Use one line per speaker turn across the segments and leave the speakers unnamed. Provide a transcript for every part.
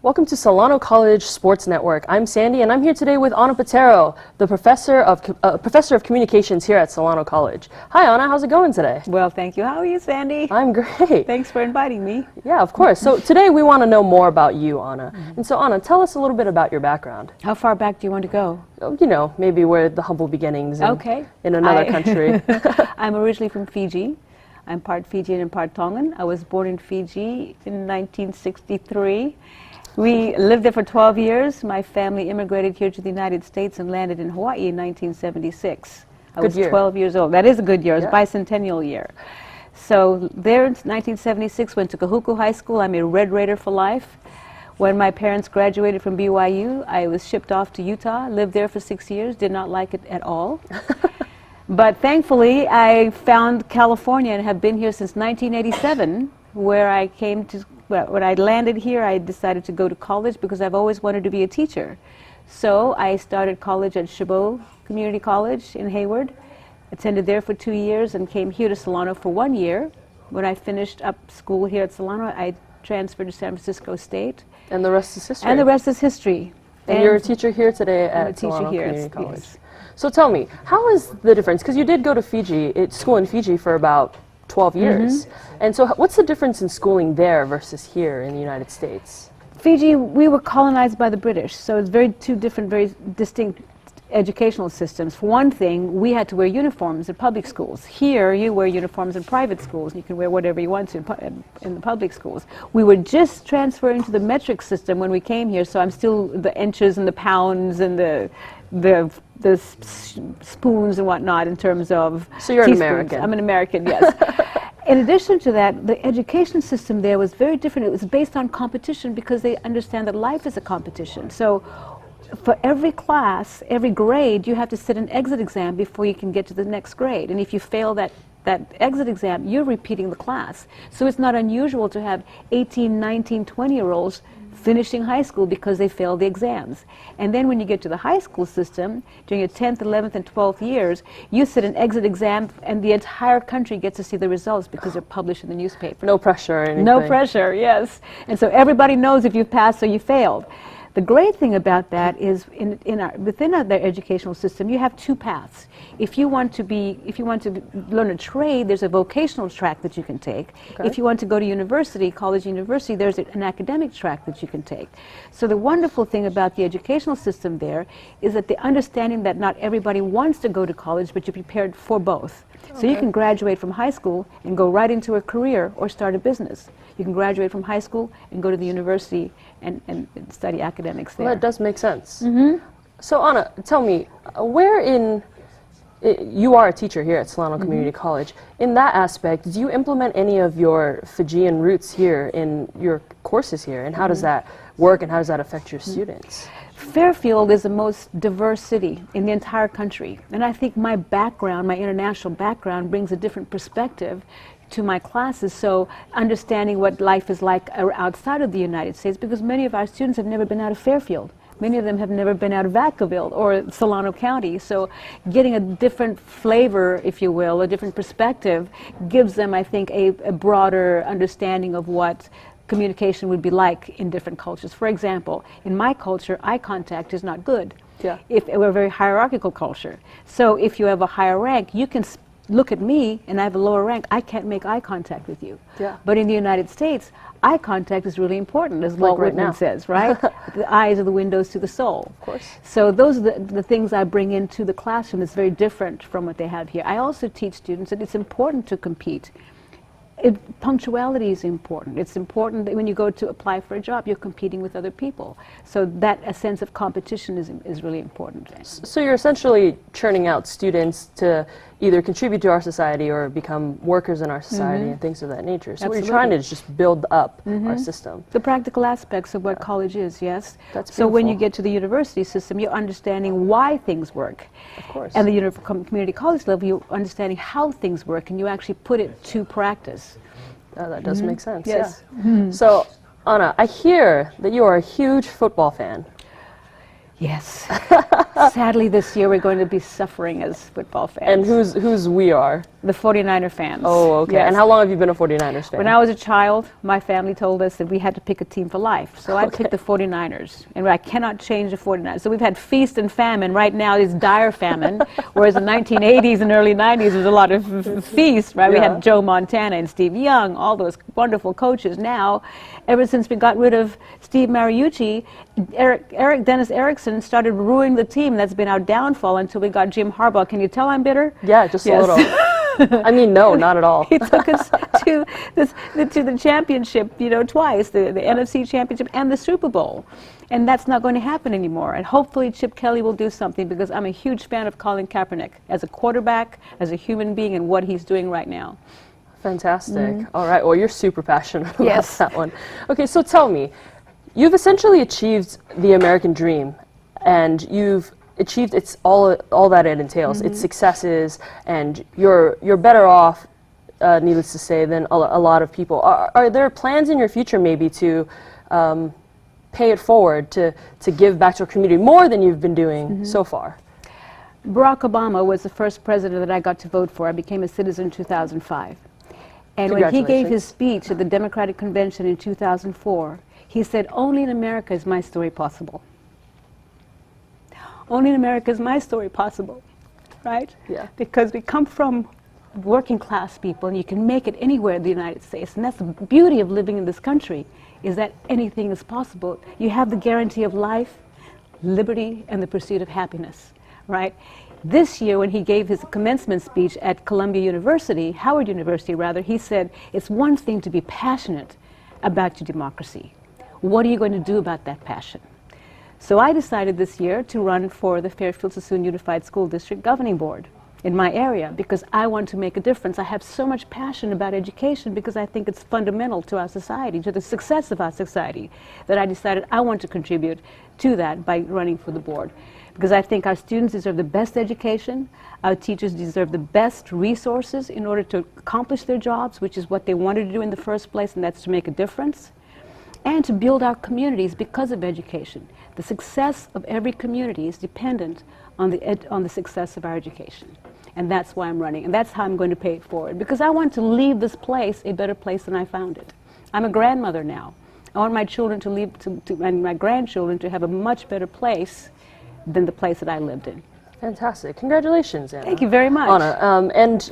Welcome to Solano College Sports Network. I'm Sandy, and I'm here today with Anna Petero, the Professor of Communications here at Solano College. Hi, Anna. How's it going today?
Well, thank you. How are you, Sandy?
I'm great.
Thanks for inviting me.
Yeah, of course. So today we want to know more about you, Anna. And so, Anna, tell us a little bit about your background.
How far back do you want to go?
You know, maybe where the humble beginnings in another country.
I'm originally from Fiji. I'm part Fijian and part Tongan. I was born in Fiji in 1963. We lived there for 12 years. My family immigrated here to the United States and landed in Hawaii in 1976. I was 12 years old. That is a good year. It was bicentennial year. So there in 1976, went to Kahuku High School. I'm a Red Raider for life. When my parents graduated from BYU, I was shipped off to Utah, lived there for 6 years, did not like it at all. But thankfully, I found California and have been here since 1987, where I came to. Well, when I landed here, I decided to go to college because I've always wanted to be a teacher. So I started college at Chabot Community College in Hayward, attended there for 2 years, and came here to Solano for 1 year. When I finished up school here at Solano, I transferred to San Francisco State.
And the rest is history.
And the rest is history.
And you're a teacher here today at Solano Community College. Yes. So tell me, how is the difference? Because you did go to Fiji, school in Fiji for about 12 years. And so what's the difference in schooling there versus here in the United States?
Fiji, we were colonized by the British, so it's two different, very distinct educational systems. For one thing, we had to wear uniforms in public schools. Here, you wear uniforms in private schools, and you can wear whatever you want to in the public schools. We were just transferring to the metric system when we came here, so I'm still the inches and the pounds and the spoons and whatnot in terms of
So you're
teaspoons.
an American.
I'm an American, yes. In addition to that, the education system there was very different. It was based on competition because they understand that life is a competition. So for every class, every grade, you have to sit an exit exam before you can get to the next grade. And if you fail that exit exam, you're repeating the class. So it's not unusual to have 18, 19, 20-year-olds finishing high school because they failed the exams. And then when you get to the high school system, during your 10th, 11th, and 12th years, you sit an exit exam and the entire country gets to see the results because they're published in the newspaper.
No pressure or anything.
No pressure, yes. And so everybody knows if you've passed or you failed. The great thing about that is within their educational system, you have two paths. If you want to learn a trade, there's a vocational track that you can take. Okay. If you want to go to university, college, university, there's an academic track that you can take. So the wonderful thing about the educational system there is that the understanding that not everybody wants to go to college, but you're prepared for both. So you can graduate from high school and go right into a career or start a business. You can graduate from high school and go to the university and study academics there.
Well, that does make sense. So Anna, tell me, you are a teacher here at Solano Community College. In that aspect, do you implement any of your Fijian roots here in your courses here? And how does that work and how does that affect your students?
Fairfield is the most diverse city in the entire country. And I think my background, my international background, brings a different perspective to my classes. So understanding what life is like outside of the United States, because many of our students have never been out of Fairfield. Many of them have never been out of Vacaville or Solano County. So getting a different flavor, if you will, a different perspective, gives them, I think, a broader understanding of what communication would be like in different cultures. For example, in my culture, eye contact is not good.
Yeah.
We're a very hierarchical culture. So if you have a higher rank, you can look at me and I have a lower rank, I can't make eye contact with you.
Yeah.
But in the United States, eye contact is really important, as Walt Whitman says, right? The eyes are the windows to the soul.
Of course.
So those are the things I bring into the classroom. It's very different from what they have here. I also teach students that it's important to compete. Punctuality is important. It's important that when you go to apply for a job, you're competing with other people. So that a sense of competition is really important.
So you're essentially churning out students to either contribute to our society or become workers in our society and things of that nature. So what you're trying to do is just build up our system.
The practical aspects of what college is, yes.
That's
so when you get to the university system, you're understanding why things work.
Of course.
And the community college level, you're understanding how things work and you actually put it to practice.
That does make sense,
yes.
Yeah. So, Anna, I hear that you are a huge football fan.
Yes. Sadly, this year we're going to be suffering as football fans.
And who's we are?
The 49er fans.
Oh, okay.
Yes.
And how long have you been a 49ers fan?
When I was a child, my family told us that we had to pick a team for life. So I picked the 49ers, and I cannot change the 49ers. So we've had feast and famine. Right now it's dire famine, whereas in the 1980s and early 90s there was a lot of feast, right?
Yeah.
We had Joe Montana and Steve Young, all those wonderful coaches. Now, ever since we got rid of Steve Mariucci, Dennis Erickson started ruining the team. That's been our downfall until we got Jim Harbaugh. Can you tell I'm bitter?
Yeah, just a little. I mean, no, not at all.
He took us to the championship, twice, the NFC championship and the Super Bowl. And that's not going to happen anymore. And hopefully Chip Kelly will do something, because I'm a huge fan of Colin Kaepernick as a quarterback, as a human being, and what he's doing right now.
Fantastic. All right. Well, you're super passionate about that one. Okay, so tell me, you've essentially achieved the American dream, and you've achieved all that it entails, its successes, and you're better off, needless to say, than a lot of people. Are there plans in your future maybe to pay it forward, to give back to a community more than you've been doing so far?
Barack Obama was the first president that I got to vote for. I became a citizen in 2005. And when he gave his speech at the Democratic Convention in 2004, he said, "Only in America is my story possible." Only in America is my story possible, right?
Yeah.
Because we come from working class people, and you can make it anywhere in the United States. And that's the beauty of living in this country, is that anything is possible. You have the guarantee of life, liberty, and the pursuit of happiness, right? This year, when he gave his commencement speech at Columbia University, Howard University rather, he said, it's one thing to be passionate about your democracy. What are you going to do about that passion? So I decided this year to run for the Fairfield-Sassoon Unified School District Governing Board in my area, because I want to make a difference. I have so much passion about education because I think it's fundamental to our society, to the success of our society, that I decided I want to contribute to that by running for the board. Because I think our students deserve the best education, our teachers deserve the best resources in order to accomplish their jobs, which is what they wanted to do in the first place, and that's to make a difference, and to build our communities because of education. The success of every community is dependent on the success of our education. And that's why I'm running, and that's how I'm going to pay it forward, because I want to leave this place a better place than I found it. I'm a grandmother now. I want my children to leave, and my grandchildren to have a much better place than the place that I lived in.
Fantastic. Congratulations, Anna.
Thank you very much.
Anna. And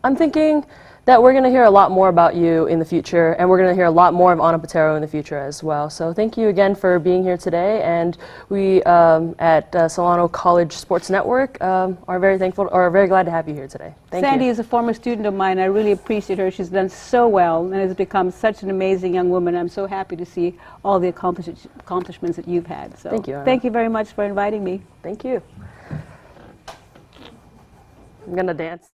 I'm thinking that we're going to hear a lot more about you in the future, and we're going to hear a lot more of Anna Petero in the future as well. So thank you again for being here today, and we at Solano College Sports Network are very thankful, or very glad to have you here today. Thank you.
Sandy is a former student of mine. I really appreciate her. She's done so well and has become such an amazing young woman. I'm so happy to see all the accomplishments that you've had. So
thank you, Anna.
Thank you very much for inviting me.
Thank you. I'm going to dance.